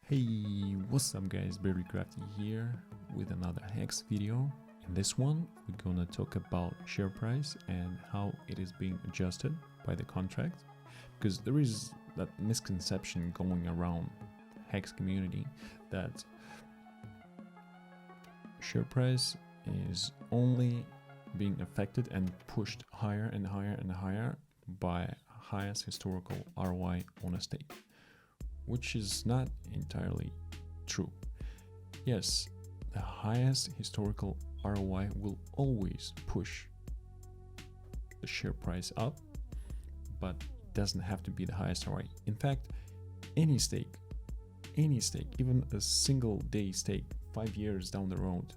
Hey, what's up guys, Very Crafty here with another HEX video. In this one, we're gonna talk about share price and how it is being adjusted by the contract. Because there is that misconception going around HEX community that share price is only being affected and pushed higher and higher and higher by highest historical ROI on a stake, which is not entirely true. Yes, the highest historical ROI will always push the share price up, but it doesn't have to be the highest ROI. In fact, any stake, even a single day stake 5 years down the road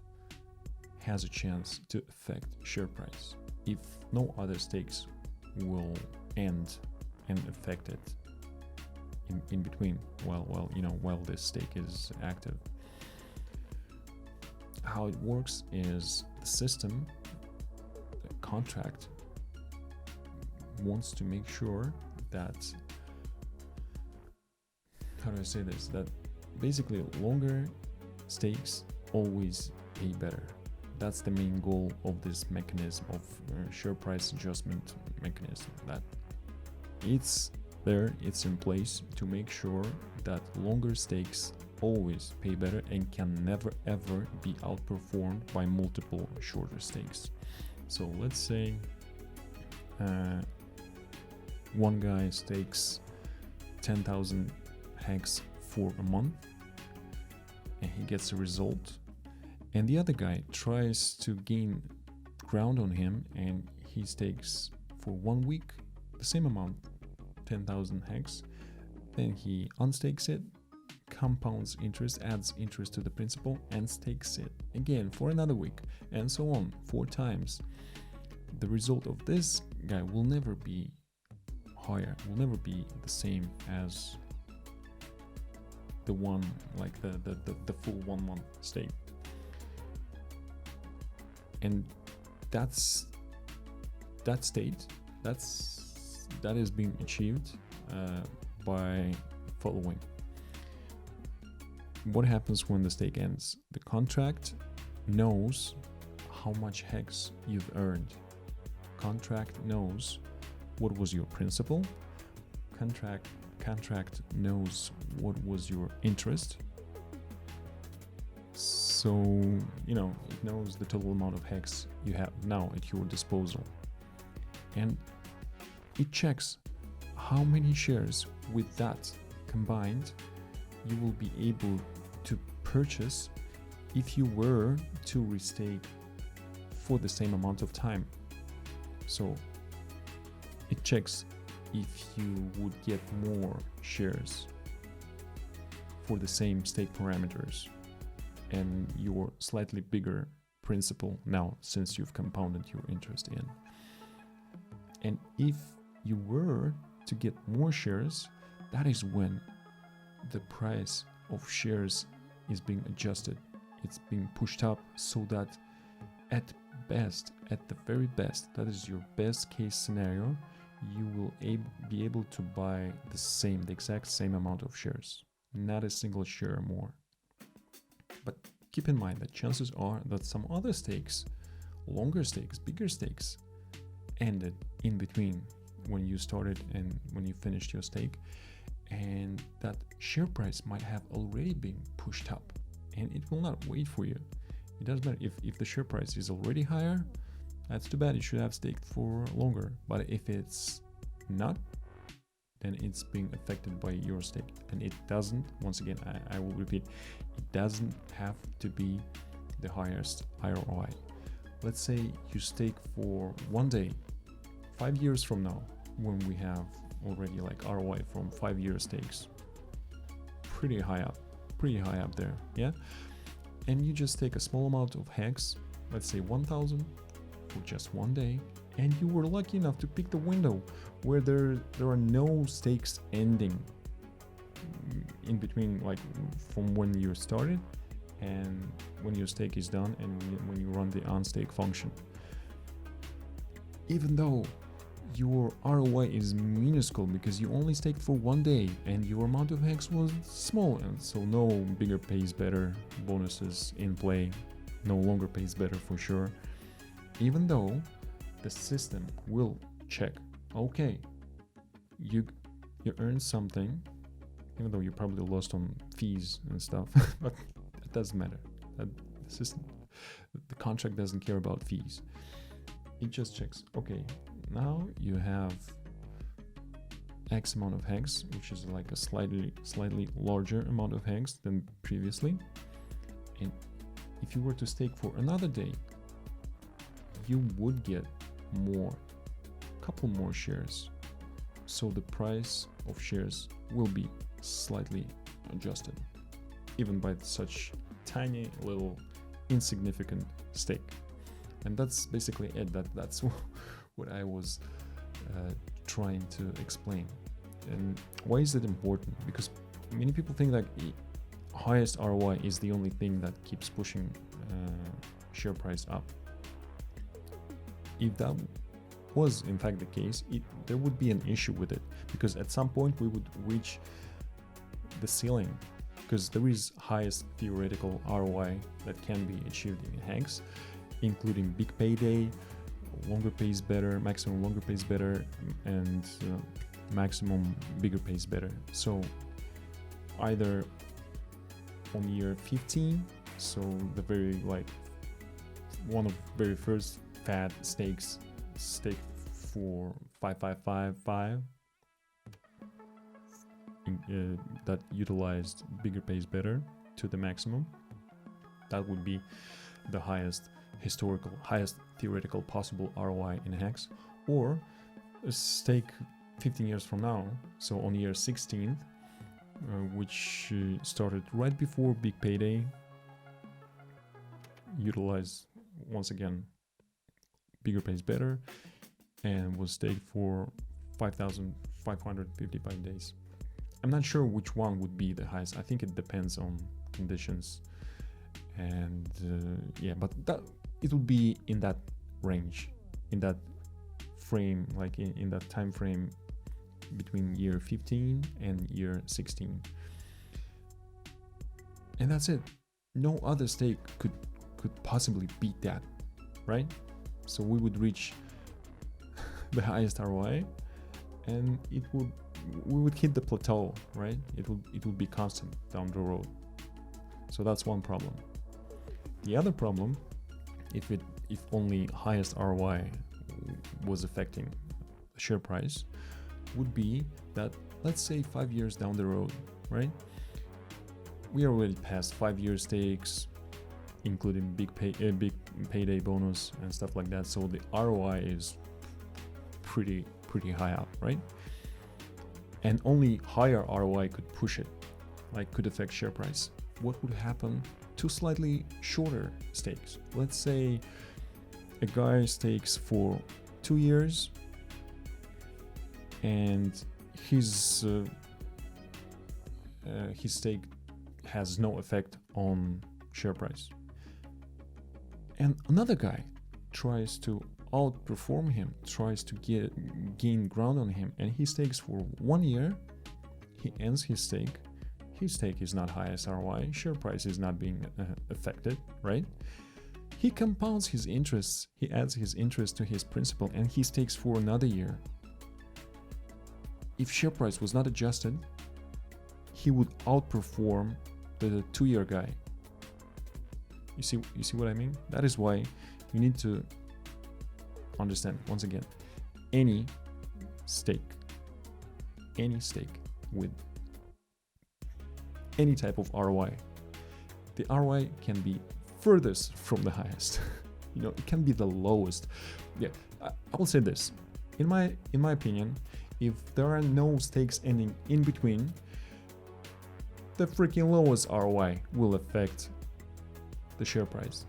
has a chance to affect share price if no other stakes will end and affect it in between while this stake is active. How it works is the system, the contract, wants to make sure that, how do I say this, that basically longer stakes always pay better. That's the main goal of this mechanism of share price adjustment mechanism, that it's in place to make sure that longer stakes always pay better and can never ever be outperformed by multiple shorter stakes. So let's say one guy stakes 10,000 HEX for a month and he gets a result, and the other guy tries to gain ground on him and he stakes for 1 week the same amount, 10,000 HEX, then he unstakes it, compounds interest, adds interest to the principal, and stakes it again for another week, and so on 4 times. The result of this guy will never be higher, will never be the same as the one, like the full 1 month stake. And that is being achieved by following. What happens when the stake ends? The contract knows how much HEX you've earned. Contract knows what was your principal. Contract knows what was your interest. So, it knows the total amount of HEX you have now at your disposal. And it checks how many shares with that combined you will be able to purchase if you were to restake for the same amount of time. So it checks if you would get more shares for the same stake parameters and your slightly bigger principal now, since you've compounded your interest in. And if you were to get more shares, that is when the price of shares is being adjusted. It's being pushed up so that at the very best, that is your best case scenario, you will be able to buy the exact same amount of shares, not a single share more. But keep in mind that chances are that some other stakes, longer stakes, bigger stakes, ended in between when you started and when you finished your stake, and that share price might have already been pushed up and it will not wait for you. It doesn't matter if the share price is already higher, that's too bad, you should have staked for longer. But if it's not, then it's being affected by your stake, and it doesn't, once again I will repeat, it doesn't have to be the highest ROI. Let's say you stake for 1 day, 5 years from now, when we have already like ROI from 5-year stakes, pretty high up there, yeah. And you just take a small amount of HEX, let's say 1,000 for just 1 day, and you were lucky enough to pick the window where there are no stakes ending in between, like from when you started and when your stake is done and when you run the unstake function. Even though your ROI is minuscule because you only staked for 1 day and your amount of HEX was small, and so no bigger pays better bonuses in play, no longer pays better for sure. Even though the system will check, okay, you earned something, even though you probably lost on fees and stuff, but it doesn't matter. The system, the contract doesn't care about fees. It just checks, okay, now you have X amount of HEX, which is like a slightly larger amount of HEX than previously. And if you were to stake for another day, you would get couple more shares. So the price of shares will be slightly adjusted, even by such tiny little insignificant stake. And that's basically it. That's what I was trying to explain. And why is it important? Because many people think that highest ROI is the only thing that keeps pushing share price up. If that was in fact the case, there would be an issue with it, because at some point we would reach the ceiling, because there is highest theoretical ROI that can be achieved in HEX, including big payday, longer pays better, maximum longer pays better, and maximum bigger pays better. So either on year 15, so the very one of the very first fat stakes, stake for 5555 that utilized bigger pays better to the maximum. That would be the highest theoretical possible ROI in HEX. Or a stake 15 years from now, so on year 16th, which started right before big payday, utilize once again bigger pays better, and was staked for 5,555 days. I'm not sure which one would be the highest. I think it depends on conditions, and but it would be in that range, in that frame, like in that time frame between year 15 and year 16. And that's it. No other stake could possibly beat that, right? So we would reach the highest ROI, and we would hit the plateau, right? It would be constant down the road. So that's one problem. The other problem, if only highest ROI was affecting the share price, would be that, let's say 5 years down the road, right? We are already past 5-year stakes, including big payday bonus and stuff like that. So the ROI is pretty high up, right? And only higher ROI could push it, could affect share price. What would happen to slightly shorter stakes? Let's say a guy stakes for 2 years and his stake has no effect on share price. And another guy tries to outperform him, tries to gain ground on him, and he stakes for 1 year. He ends his stake. His stake is not highest ROI. Share price is not being affected, right? He compounds his interests. He adds his interest to his principal, and he stakes for another year. If share price was not adjusted, he would outperform the 2-year guy. You see what I mean? That is why you need to understand, once again, any stake with any type of ROI, the ROI can be furthest from the highest. It can be the lowest. Yeah, I will say this. In my opinion, if there are no stakes ending in between, the freaking lowest ROI will affect the share price.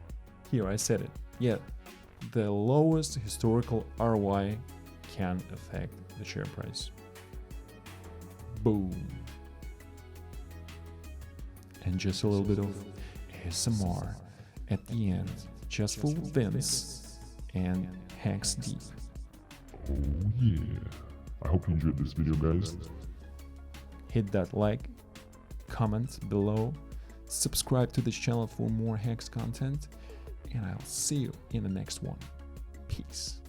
Here, I said it. Yeah, the lowest historical ROI can affect the share price. Boom. And just a little bit of ASMR at the end, just for Vince and HEX Deep. Oh yeah. I hope you enjoyed this video, guys. Hit that like, comment below, subscribe to this channel for more HEX content, and I'll see you in the next one. Peace.